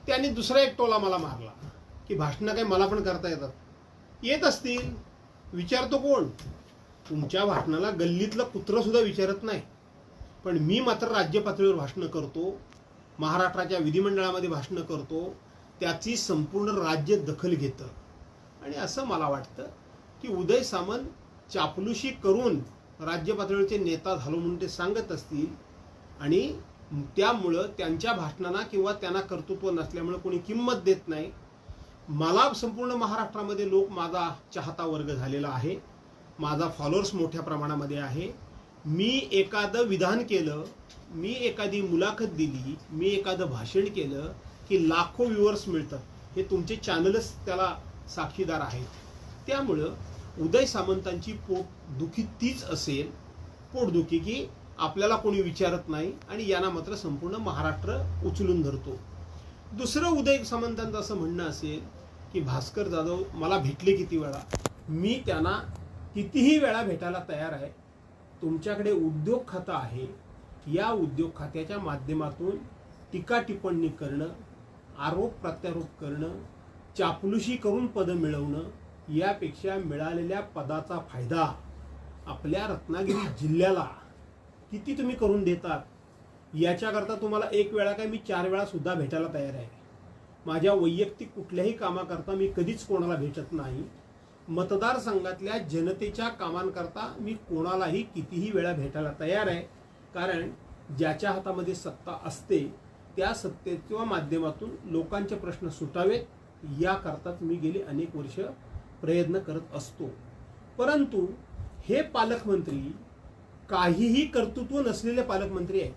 त्यांनी दुसरा एक टोला मला मारला की भाषणं काही मला पण करता येतात. येत असतील, विचारतो कोण? तुमच्या भाषणाला गल्लीतलं कुत्रं सुद्धा विचारत नाही. पण मी मात्र राज्य पातळीवर भाषणं करतो, महाराष्ट्राच्या विधिमंडळामध्ये भाषणं करतो, त्याची संपूर्ण राज्य दखल घेतं. आणि असं मला वाटतं की उदय सामंत चापलुशी करून राज्य पातळीवरचे नेता झालो म्हणून ते सांगत असतील आणि त्यामुळं त्यांच्या भाषणांना किंवा त्यांना कर्तृत्व नसल्यामुळे कोणी किंमत देत नाही. मला संपूर्ण महाराष्ट्रामध्ये लोक माझा चाहता वर्ग झालेला आहे, माझा फॉलोअर्स मोठ्या प्रमाणामध्ये आहे. मी एखादं विधान केलं, मी एखादी मुलाखत दिली, मी एखादं भाषण केलं की लाखो व्ह्युअर्स मिळतात. हे तुमचे चॅनलच त्याला साक्षीदार आहेत. त्यामुळं उदय सामंतांची पोटदुखी तीच असेल, पोटदुखी की आपल्याला कोणी विचारत नाही आणि यांना मात्र संपूर्ण महाराष्ट्र उचलून धरतो. दुसरं उदय सामंतांचं असं म्हणणं असेल की भास्कर जाधव मला भेटले किती वेळा, मी त्यांना कितीही वेळा भेटायला तयार आहे. तुमच्याकडे उद्योग खातं आहे, या उद्योग खात्याच्या माध्यमातून टीका टिप्पणी करणं, आरोप प्रत्यारोप करणं, चापलुशी करून पदं मिळवणं, यापेक्षा मिळालेल्या पदाचा फायदा आपल्या रत्नागिरी जिल्ह्याला किती तुम्ही करून देतात, याच्याकरता तुम्हाला एक वेळा काय मी 4 वेळा सुद्धा भेटायला तयार आहे. माझ्या वैयक्तिक कुठल्याही कामाकरता मी कधीच कोणाला भेटत नाही. मतदारसंघातल्या जनतेच्या कामांकरता मी कोणालाही कितीही वेळा भेटायला तयार आहे. कारण ज्याच्या हातामध्ये सत्ता असते त्या सत्तेच्या माध्यमातून लोकांचे प्रश्न सुटावेत याकरताच मी गेली अनेक वर्ष प्रयत्न करत असतो. परंतु हे पालकमंत्री काहीही कर्तृत्व नसलेले पालकमंत्री आहेत.